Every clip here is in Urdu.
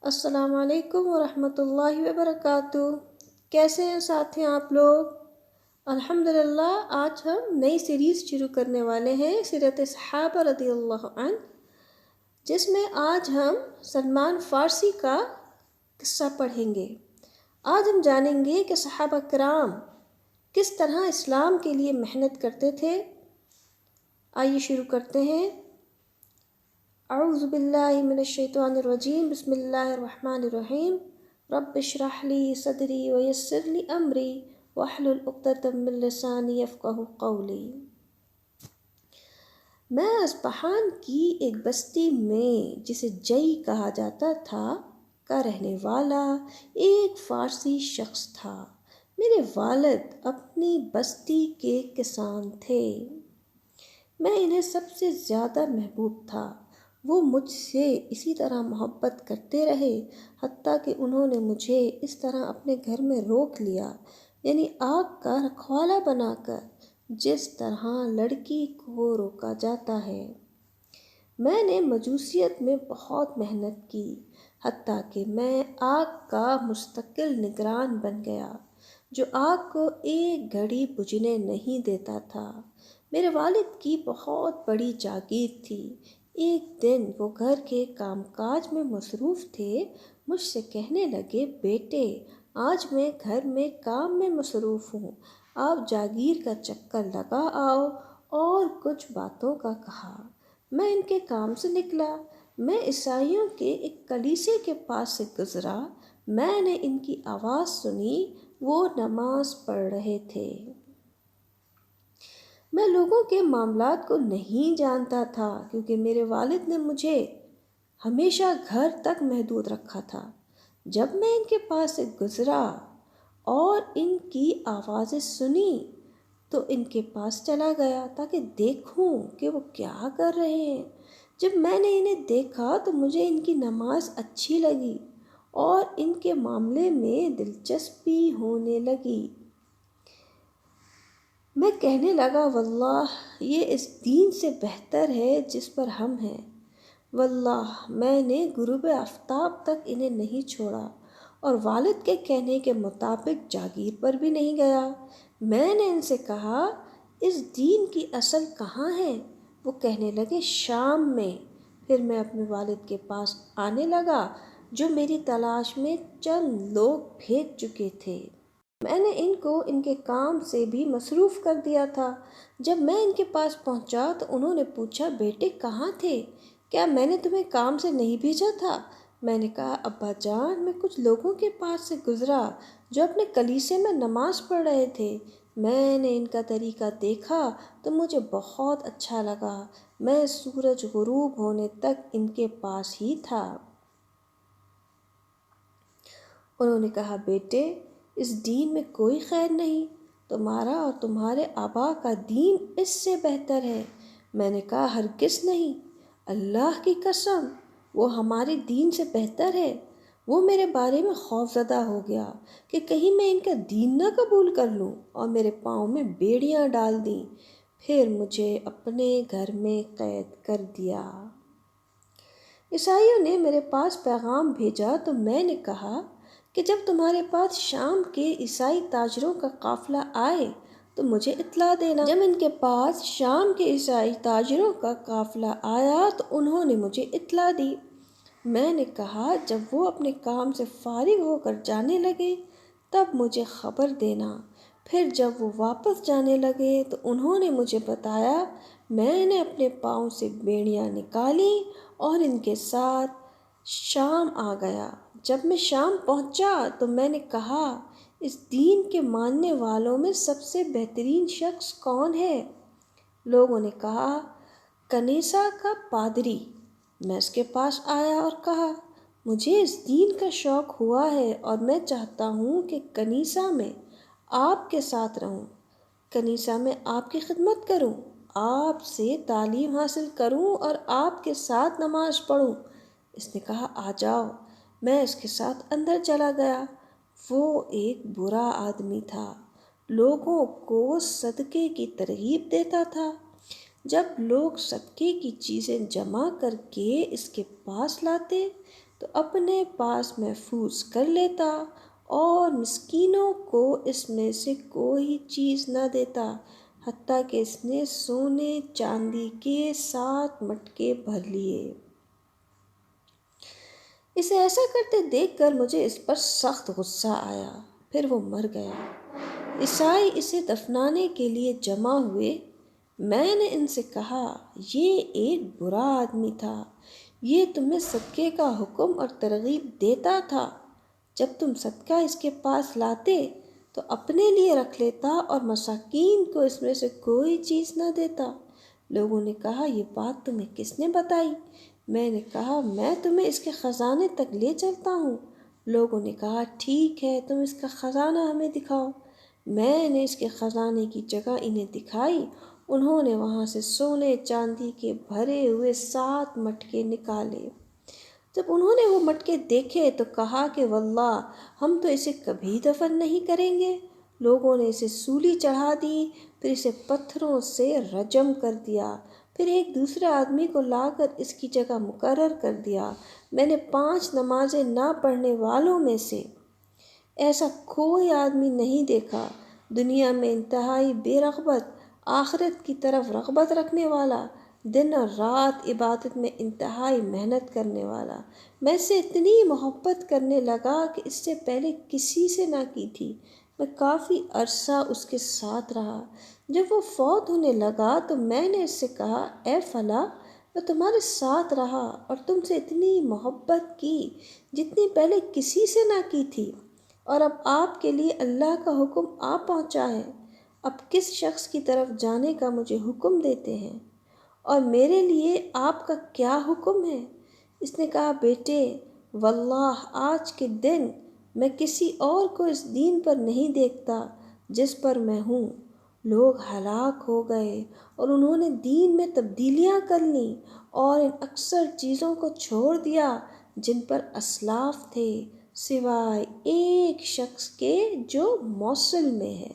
السلام علیکم ورحمۃ اللہ وبرکاتہ۔ کیسے ہیں ساتھی آپ لوگ؟ الحمدللہ آج ہم نئی سیریز شروع کرنے والے ہیں سیرت صحابہ رضی اللہ عنہ، جس میں آج ہم سلمان فارسی کا قصہ پڑھیں گے۔ آج ہم جانیں گے کہ صحابہ کرام کس طرح اسلام کے لیے محنت کرتے تھے۔ آئیے شروع کرتے ہیں۔ اعوذ باللہ من الشیطان الرجیم، بسم اللہ الرحمن الرحیم۔ رب اشرح لی صدری ویسر لی امری واحلل عقدۃ من لسانی یفقہوا قولی۔ میں اصبہان کی ایک بستی میں جسے جئی کہا جاتا تھا کا رہنے والا ایک فارسی شخص تھا۔ میرے والد اپنی بستی کے کسان تھے۔ میں انہیں سب سے زیادہ محبوب تھا۔ وہ مجھ سے اسی طرح محبت کرتے رہے حتیٰ کہ انہوں نے مجھے اس طرح اپنے گھر میں روک لیا، یعنی آگ کا رکھوالا بنا کر، جس طرح لڑکی کو روکا جاتا ہے۔ میں نے مجوسیت میں بہت محنت کی حتیٰ کہ میں آگ کا مستقل نگران بن گیا، جو آگ کو ایک گھڑی بجھنے نہیں دیتا تھا۔ میرے والد کی بہت بڑی جاگیر تھی۔ ایک دن وہ گھر کے کام کاج میں مصروف تھے، مجھ سے کہنے لگے، بیٹے آج میں گھر میں کام میں مصروف ہوں، آپ جاگیر کا چکر لگا آؤ، اور کچھ باتوں کا کہا۔ میں ان کے کام سے نکلا۔ میں عیسائیوں کے ایک کلیسے کے پاس سے گزرا۔ میں نے ان کی آواز سنی، وہ نماز پڑھ رہے تھے۔ میں لوگوں کے معاملات کو نہیں جانتا تھا کیونکہ میرے والد نے مجھے ہمیشہ گھر تک محدود رکھا تھا۔ جب میں ان کے پاس سے گزرا اور ان کی آوازیں سنی تو ان کے پاس چلا گیا تاکہ دیکھوں کہ وہ کیا کر رہے ہیں۔ جب میں نے انہیں دیکھا تو مجھے ان کی نماز اچھی لگی اور ان کے معاملے میں دلچسپی ہونے لگی۔ میں کہنے لگا، واللہ یہ اس دین سے بہتر ہے جس پر ہم ہیں۔ واللہ میں نے غروب آفتاب تک انہیں نہیں چھوڑا اور والد کے کہنے کے مطابق جاگیر پر بھی نہیں گیا۔ میں نے ان سے کہا، اس دین کی اصل کہاں ہے؟ وہ کہنے لگے، شام میں۔ پھر میں اپنے والد کے پاس آنے لگا جو میری تلاش میں چند لوگ بھیج چکے تھے۔ میں نے ان کو ان کے کام سے بھی مصروف کر دیا تھا۔ جب میں ان کے پاس پہنچا تو انہوں نے پوچھا، بیٹے کہاں تھے؟ کیا میں نے تمہیں کام سے نہیں بھیجا تھا؟ میں نے کہا، ابا جان میں کچھ لوگوں کے پاس سے گزرا جو اپنے کلیسے میں نماز پڑھ رہے تھے۔ میں نے ان کا طریقہ دیکھا تو مجھے بہت اچھا لگا۔ میں سورج غروب ہونے تک ان کے پاس ہی تھا۔ انہوں نے کہا، بیٹے اس دین میں کوئی خیر نہیں، تمہارا اور تمہارے آبا کا دین اس سے بہتر ہے۔ میں نے کہا، ہرگز نہیں، اللہ کی قسم وہ ہمارے دین سے بہتر ہے۔ وہ میرے بارے میں خوفزدہ ہو گیا کہ کہیں میں ان کا دین نہ قبول کر لوں اور میرے پاؤں میں بیڑیاں ڈال دیں۔ پھر مجھے اپنے گھر میں قید کر دیا۔ عیسائیوں نے میرے پاس پیغام بھیجا تو میں نے کہا کہ جب تمہارے پاس شام کے عیسائی تاجروں کا قافلہ آئے تو مجھے اطلاع دینا۔ جب ان کے پاس شام کے عیسائی تاجروں کا قافلہ آیا تو انہوں نے مجھے اطلاع دی۔ میں نے کہا، جب وہ اپنے کام سے فارغ ہو کر جانے لگے تب مجھے خبر دینا۔ پھر جب وہ واپس جانے لگے تو انہوں نے مجھے بتایا۔ میں نے اپنے پاؤں سے بیڑیاں نکالیں اور ان کے ساتھ شام آ گیا۔ جب میں شام پہنچا تو میں نے کہا، اس دین کے ماننے والوں میں سب سے بہترین شخص کون ہے؟ لوگوں نے کہا، کنیسہ کا پادری۔ میں اس کے پاس آیا اور کہا، مجھے اس دین کا شوق ہوا ہے اور میں چاہتا ہوں کہ کنیسہ میں آپ کے ساتھ رہوں، کنیسہ میں آپ کی خدمت کروں، آپ سے تعلیم حاصل کروں اور آپ کے ساتھ نماز پڑھوں۔ اس نے کہا، آ جاؤ۔ میں اس کے ساتھ اندر چلا گیا۔ وہ ایک برا آدمی تھا، لوگوں کو صدقے کی ترغیب دیتا تھا۔ جب لوگ صدقے کی چیزیں جمع کر کے اس کے پاس لاتے تو تو اپنے پاس محفوظ کر لیتا اور مسکینوں کو اس میں سے کوئی چیز نہ دیتا، حتیٰ کہ اس نے سونے چاندی کے 7 مٹکے بھر لیے۔ اسے ایسا کرتے دیکھ کر مجھے اس پر سخت غصہ آیا، پھر وہ مر گیا۔ عیسائی اسے دفنانے کے لیے جمع ہوئے۔ میں نے ان سے کہا، یہ ایک برا آدمی تھا، یہ تمہیں صدقے کا حکم اور ترغیب دیتا تھا۔ جب تم صدقہ اس کے پاس لاتے تو اپنے لیے رکھ لیتا اور مساکین کو اس میں سے کوئی چیز نہ دیتا۔ لوگوں نے کہا، یہ بات تمہیں کس نے بتائی؟ میں نے کہا، میں تمہیں اس کے خزانے تک لے چلتا ہوں۔ لوگوں نے کہا، ٹھیک ہے، تم اس کا خزانہ ہمیں دکھاؤ۔ میں نے اس کے خزانے کی جگہ انہیں دکھائی۔ انہوں نے وہاں سے سونے چاندی کے بھرے ہوئے 7 مٹکے نکالے۔ جب انہوں نے وہ مٹکے دیکھے تو کہا کہ واللہ ہم تو اسے کبھی دفن نہیں کریں گے۔ لوگوں نے اسے سولی چڑھا دی، پھر اسے پتھروں سے رجم کر دیا، پھر ایک دوسرے آدمی کو لا کر اس کی جگہ مقرر کر دیا۔ میں نے 5 نمازیں نہ پڑھنے والوں میں سے ایسا کوئی آدمی نہیں دیکھا، دنیا میں انتہائی بے رغبت، آخرت کی طرف رغبت رکھنے والا، دن اور رات عبادت میں انتہائی محنت کرنے والا۔ میں اس سے اتنی محبت کرنے لگا کہ اس سے پہلے کسی سے نہ کی تھی۔ میں کافی عرصہ اس کے ساتھ رہا۔ جب وہ فوت ہونے لگا تو میں نے اس سے کہا، اے فلاں، میں تمہارے ساتھ رہا اور تم سے اتنی محبت کی جتنی پہلے کسی سے نہ کی تھی، اور اب آپ کے لیے اللہ کا حکم آ پہنچا ہے۔ اب کس شخص کی طرف جانے کا مجھے حکم دیتے ہیں، اور میرے لیے آپ کا کیا حکم ہے؟ اس نے کہا، بیٹے، واللہ آج کے دن میں کسی اور کو اس دین پر نہیں دیکھتا جس پر میں ہوں۔ لوگ ہلاک ہو گئے اور انہوں نے دین میں تبدیلیاں کر لیں اور ان اکثر چیزوں کو چھوڑ دیا جن پر اسلاف تھے، سوائے ایک شخص کے جو موصل میں ہے۔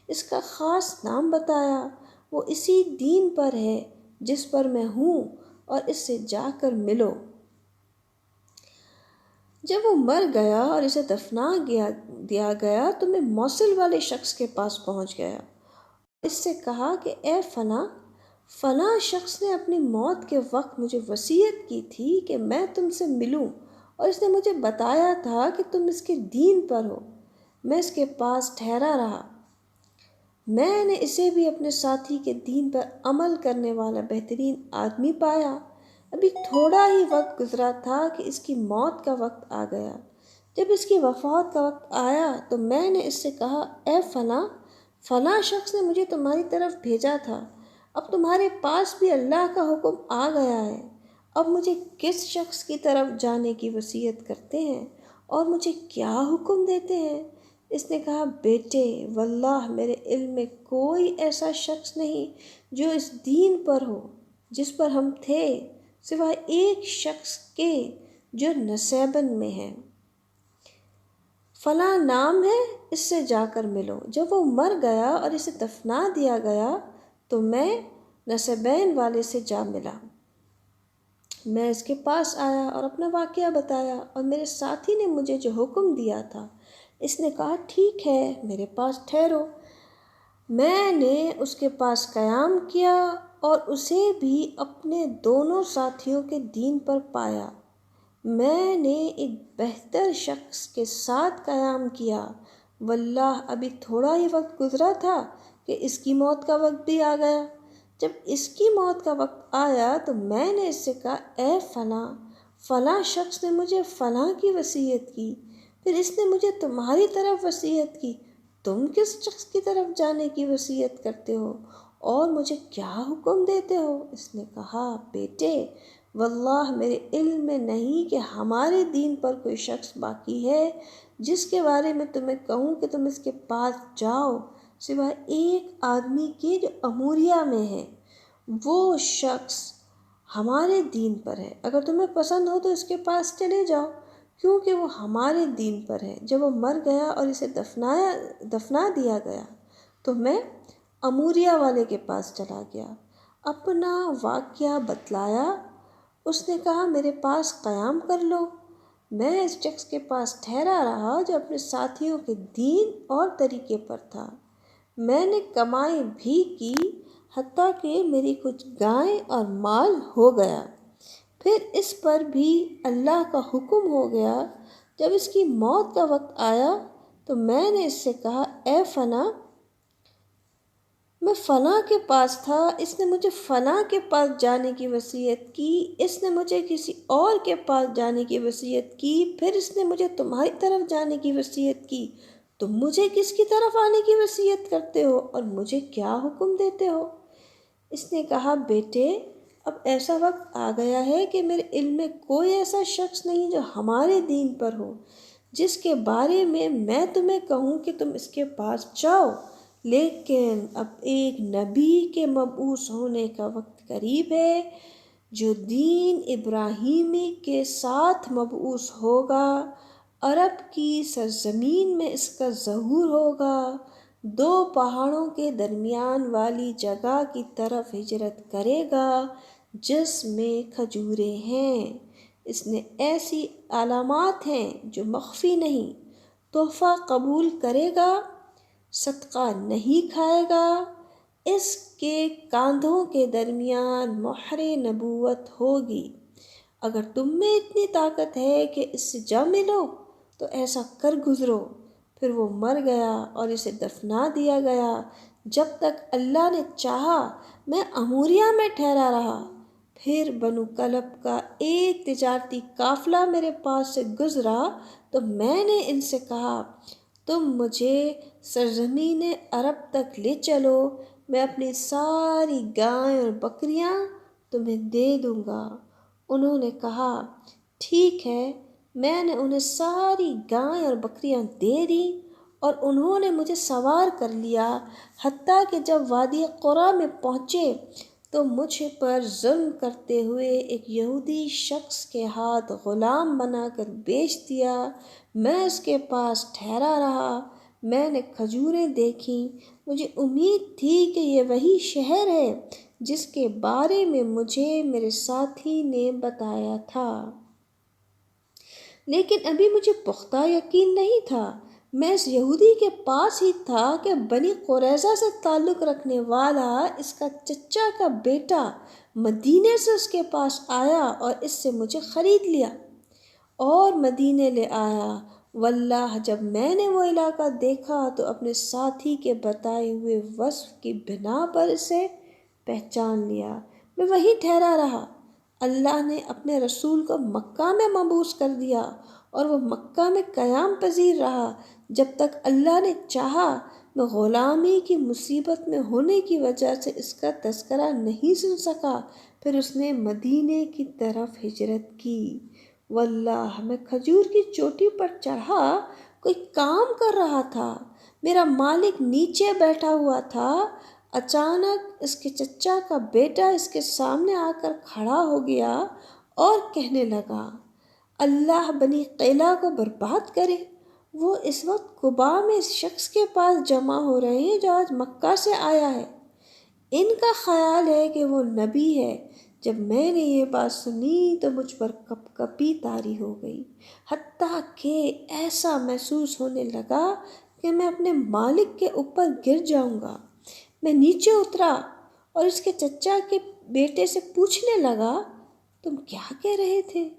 اس کا خاص نام بتایا، وہ اسی دین پر ہے جس پر میں ہوں، اور اس سے جا کر ملو۔ جب وہ مر گیا اور اسے دفنا دیا گیا تو میں موصل والے شخص کے پاس پہنچ گیا۔ اس سے کہا کہ اے فلاں شخص نے اپنی موت کے وقت مجھے وصیت کی تھی کہ میں تم سے ملوں، اور اس نے مجھے بتایا تھا کہ تم اس کے دین پر ہو۔ میں اس کے پاس ٹھہرا رہا۔ میں نے اسے بھی اپنے ساتھی کے دین پر عمل کرنے والا بہترین آدمی پایا۔ ابھی تھوڑا ہی وقت گزرا تھا کہ اس کی موت کا وقت آ گیا۔ جب اس کی وفات کا وقت آیا تو میں نے اس سے کہا، اے فلاں شخص نے مجھے تمہاری طرف بھیجا تھا۔ اب تمہارے پاس بھی اللہ کا حکم آ گیا ہے۔ اب مجھے کس شخص کی طرف جانے کی وصیت کرتے ہیں اور مجھے کیا حکم دیتے ہیں؟ اس نے کہا، بیٹے، واللہ میرے علم میں کوئی ایسا شخص نہیں جو اس دین پر ہو جس پر ہم تھے، سوائے ایک شخص کے جو نسیبن میں ہے۔ فلاں نام ہے، اس سے جا کر ملو۔ جب وہ مر گیا اور اسے دفنا دیا گیا تو میں نسبین والے سے جا ملا۔ میں اس کے پاس آیا اور اپنا واقعہ بتایا، اور میرے ساتھی نے مجھے جو حکم دیا تھا، اس نے کہا، ٹھیک ہے، میرے پاس ٹھہرو۔ میں نے اس کے پاس قیام کیا اور اسے بھی اپنے دونوں ساتھیوں کے دین پر پایا۔ میں نے ایک بہتر شخص کے ساتھ قیام کیا۔ واللہ ابھی تھوڑا ہی وقت گزرا تھا کہ اس کی موت کا وقت بھی آ گیا۔ جب اس کی موت کا وقت آیا تو میں نے اس سے کہا، اے فلاں شخص نے مجھے فلاں کی وصیت کی، پھر اس نے مجھے تمہاری طرف وصیت کی۔ تم کس شخص کی طرف جانے کی وصیت کرتے ہو اور مجھے کیا حکم دیتے ہو؟ اس نے کہا، بیٹے، واللہ میرے علم میں نہیں کہ ہمارے دین پر کوئی شخص باقی ہے جس کے بارے میں تمہیں کہوں کہ تم اس کے پاس جاؤ، سوائے ایک آدمی کے جو اموریہ میں ہے۔ وہ شخص ہمارے دین پر ہے، اگر تمہیں پسند ہو تو اس کے پاس چلے جاؤ، کیونکہ وہ ہمارے دین پر ہے۔ جب وہ مر گیا اور اسے دفنا دیا گیا تو میں اموریہ والے کے پاس چلا گیا، اپنا واقعہ بتلایا۔ اس نے کہا، میرے پاس قیام کر لو۔ میں اس شخص کے پاس ٹھہرا رہا جو اپنے ساتھیوں کے دین اور طریقے پر تھا۔ میں نے کمائی بھی کی، حتیٰ کہ میری کچھ گائیں اور مال ہو گیا۔ پھر اس پر بھی اللہ کا حکم ہو گیا۔ جب اس کی موت کا وقت آیا تو میں نے اس سے کہا، اے فلاں، میں فلاں کے پاس تھا، اس نے مجھے فلاں کے پاس جانے کی وصیت کی، اس نے مجھے کسی اور کے پاس جانے کی وصیت کی، پھر اس نے مجھے تمہاری طرف جانے کی وصیت کی، تم مجھے کس کی طرف آنے کی وصیت کرتے ہو اور مجھے کیا حکم دیتے ہو؟ اس نے کہا، بیٹے، اب ایسا وقت آ گیا ہے کہ میرے علم میں کوئی ایسا شخص نہیں جو ہمارے دین پر ہو، جس کے بارے میں تمہیں کہوں کہ تم اس کے پاس جاؤ، لیکن اب ایک نبی کے مبعوث ہونے کا وقت قریب ہے، جو دین ابراہیمی کے ساتھ مبعوث ہوگا۔ عرب کی سرزمین میں اس کا ظہور ہوگا، دو پہاڑوں کے درمیان والی جگہ کی طرف ہجرت کرے گا جس میں کھجوریں ہیں۔ اس نے ایسی علامات ہیں جو مخفی نہیں۔ تحفہ قبول کرے گا، صدقہ نہیں کھائے گا، اس کے کاندھوں کے درمیان مہر نبوت ہوگی۔ اگر تم میں اتنی طاقت ہے کہ اس سے جا ملو تو ایسا کر گزرو۔ پھر وہ مر گیا اور اسے دفنا دیا گیا۔ جب تک اللہ نے چاہا میں اموریہ میں ٹھہرا رہا۔ پھر بنو کلب کا ایک تجارتی قافلہ میرے پاس سے گزرا تو میں نے ان سے کہا، تم مجھے سرزمین عرب تک لے چلو، میں اپنی ساری گائیں اور بکریاں تمہیں دے دوں گا۔ انہوں نے کہا، ٹھیک ہے۔ میں نے انہیں ساری گائیں اور بکریاں دے دیں اور انہوں نے مجھے سوار کر لیا، حتیٰ کہ جب وادی قرا میں پہنچے تو مجھ پر ظلم کرتے ہوئے ایک یہودی شخص کے ہاتھ غلام بنا کر بیچ دیا۔ میں اس کے پاس ٹھہرا رہا، میں نے کھجوریں دیکھیں، مجھے امید تھی کہ یہ وہی شہر ہے جس کے بارے میں مجھے میرے ساتھی نے بتایا تھا، لیکن ابھی مجھے پختہ یقین نہیں تھا۔ میں اس یہودی کے پاس ہی تھا کہ بنی قریظہ سے تعلق رکھنے والا اس کا چچا کا بیٹا مدینے سے اس کے پاس آیا اور اس سے مجھے خرید لیا اور مدینے لے آیا۔ واللہ جب میں نے وہ علاقہ دیکھا تو اپنے ساتھی کے بتائے ہوئے وصف کی بنا پر اسے پہچان لیا۔ میں وہیں ٹھہرا رہا۔ اللہ نے اپنے رسول کو مکہ میں مبعوث کر دیا اور وہ مکہ میں قیام پذیر رہا جب تک اللہ نے چاہا۔ میں غلامی کی مصیبت میں ہونے کی وجہ سے اس کا تذکرہ نہیں سن سکا۔ پھر اس نے مدینے کی طرف ہجرت کی۔ واللہ میں کھجور کی چوٹی پر چڑھا کوئی کام کر رہا تھا، میرا مالک نیچے بیٹھا ہوا تھا۔ اچانک اس کے چچا کا بیٹا اس کے سامنے آ کر کھڑا ہو گیا اور کہنے لگا، اللہ بنی قیلہ کو برباد کرے، وہ اس وقت قبا میں اس شخص کے پاس جمع ہو رہے ہیں جو آج مکہ سے آیا ہے۔ ان کا خیال ہے کہ وہ نبی ہے۔ جب میں نے یہ بات سنی تو مجھ پر کپ کپی طاری ہو گئی، حتیٰ کہ ایسا محسوس ہونے لگا کہ میں اپنے مالک کے اوپر گر جاؤں گا۔ میں نیچے اترا اور اس کے چچا کے بیٹے سے پوچھنے لگا، تم کیا کہہ رہے تھے؟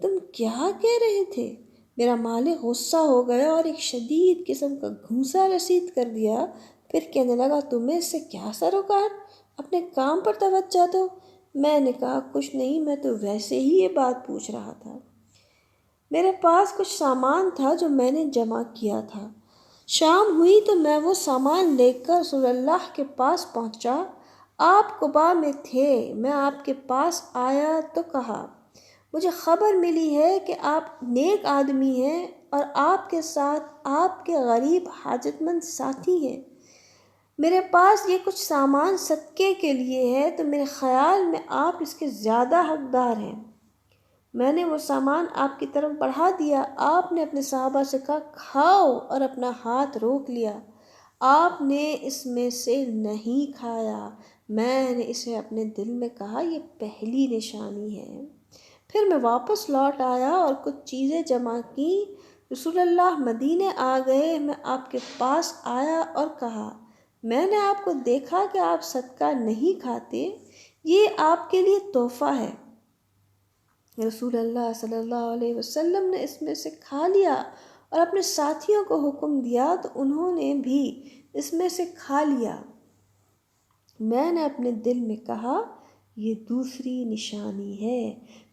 تم کیا کہہ رہے تھے؟ میرا مالک غصہ ہو گیا اور ایک شدید قسم کا گھونسا رسید کر دیا۔ پھر کہنے لگا، تمہیں اس سے کیا سروکار؟ اپنے کام پر توجہ دو۔ میں نے کہا، کچھ نہیں، میں تو ویسے ہی یہ بات پوچھ رہا تھا۔ میرے پاس کچھ سامان تھا جو میں نے جمع کیا تھا۔ شام ہوئی تو میں وہ سامان لے کر رسول اللہ کے پاس پہنچا۔ آپ قبا میں تھے۔ میں آپ کے پاس آیا تو کہا، مجھے خبر ملی ہے کہ آپ نیک آدمی ہیں اور آپ کے ساتھ آپ کے غریب حاجت مند ساتھی ہیں۔ میرے پاس یہ کچھ سامان صدقے کے لیے ہے تو میرے خیال میں آپ اس کے زیادہ حقدار ہیں۔ میں نے وہ سامان آپ کی طرف بڑھا دیا۔ آپ نے اپنے صحابہ سے کہا، کھاؤ، اور اپنا ہاتھ روک لیا۔ آپ نے اس میں سے نہیں کھایا۔ میں نے اسے اپنے دل میں کہا، یہ پہلی نشانی ہے۔ پھر میں واپس لوٹ آیا اور کچھ چیزیں جمع کی۔ رسول اللہ مدینے آ گئے۔ میں آپ کے پاس آیا اور کہا، میں نے آپ کو دیکھا کہ آپ صدقہ نہیں کھاتے، یہ آپ کے لیے تحفہ ہے۔ رسول اللہ صلی اللہ علیہ وسلم نے اس میں سے کھا لیا اور اپنے ساتھیوں کو حکم دیا تو انہوں نے بھی اس میں سے کھا لیا۔ میں نے اپنے دل میں کہا، یہ دوسری نشانی ہے۔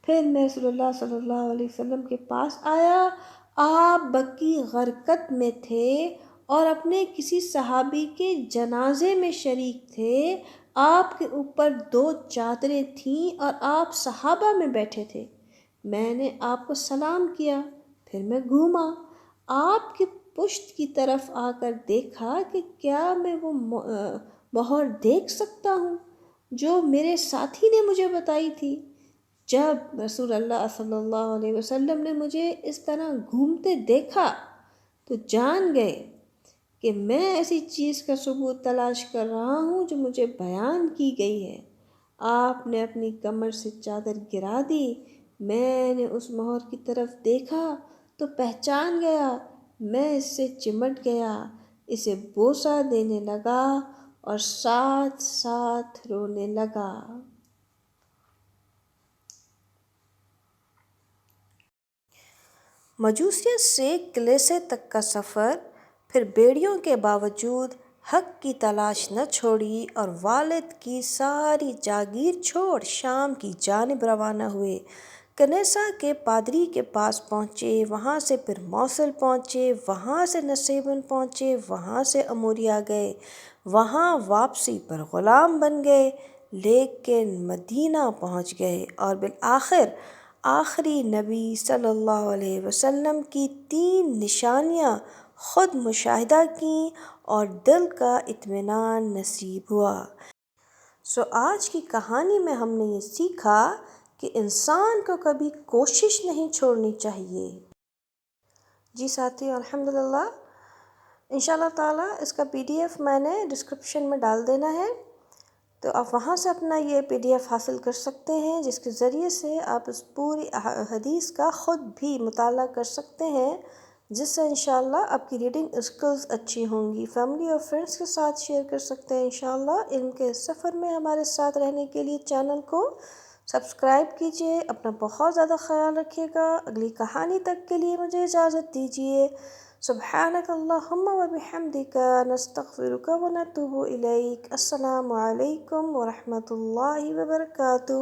پھر میں رسول اللہ صلی اللہ علیہ وسلم کے پاس آیا۔ آپ بقی غرقت میں تھے اور اپنے کسی صحابی کے جنازے میں شریک تھے۔ آپ کے اوپر 2 چادریں تھیں اور آپ صحابہ میں بیٹھے تھے۔ میں نے آپ کو سلام کیا، پھر میں گھوما، آپ کے پشت کی طرف آ کر دیکھا کہ کیا میں وہ مہر دیکھ سکتا ہوں جو میرے ساتھی نے مجھے بتائی تھی۔ جب رسول اللہ صلی اللہ علیہ وسلم نے مجھے اس طرح گھومتے دیکھا تو جان گئے کہ میں ایسی چیز کا ثبوت تلاش کر رہا ہوں جو مجھے بیان کی گئی ہے۔ آپ نے اپنی کمر سے چادر گرا دی۔ میں نے اس مہر کی طرف دیکھا تو پہچان گیا۔ میں اس سے چمٹ گیا، اسے بوسہ دینے لگا اور ساتھ ساتھ رونے لگا۔ مجوسیت سے کلیسے تک کا سفر۔ پھر بیڑیوں کے باوجود حق کی تلاش نہ چھوڑی اور والد کی ساری جاگیر چھوڑ شام کی جانب روانہ ہوئے۔ کنیسا کے پادری کے پاس پہنچے، وہاں سے پھر موصل پہنچے، وہاں سے نسیبن پہنچے، وہاں سے اموریا گئے، وہاں واپسی پر غلام بن گئے، لیکن مدینہ پہنچ گئے اور بالآخر آخری نبی صلی اللہ علیہ وسلم کی 3 نشانیاں خود مشاہدہ کیں اور دل کا اطمینان نصیب ہوا۔ آج کی کہانی میں ہم نے یہ سیکھا کہ انسان کو کبھی کوشش نہیں چھوڑنی چاہیے۔ جی ساتھیو، الحمدللہ انشاءاللہ تعالیٰ اس کا PDF میں نے ڈسکرپشن میں ڈال دینا ہے، تو آپ وہاں سے اپنا یہ PDF حاصل کر سکتے ہیں، جس کے ذریعے سے آپ اس پوری حدیث کا خود بھی مطالعہ کر سکتے ہیں، جس سے انشاءاللہ آپ کی ریڈنگ اسکلز اچھی ہوں گی۔ فیملی اور فرینڈس کے ساتھ شیئر کر سکتے ہیں انشاءاللہ۔ علم کے سفر میں ہمارے ساتھ رہنے کے لیے چینل کو سبسکرائب کیجیے۔ اپنا بہت زیادہ خیال رکھیے گا۔ اگلی کہانی تک کے لیے مجھے اجازت دیجیے۔ سبحانک اللہم و بحمدک، نستغفرک و نتوب الیک۔ السلام علیکم ورحمۃ اللہ وبرکاتہ۔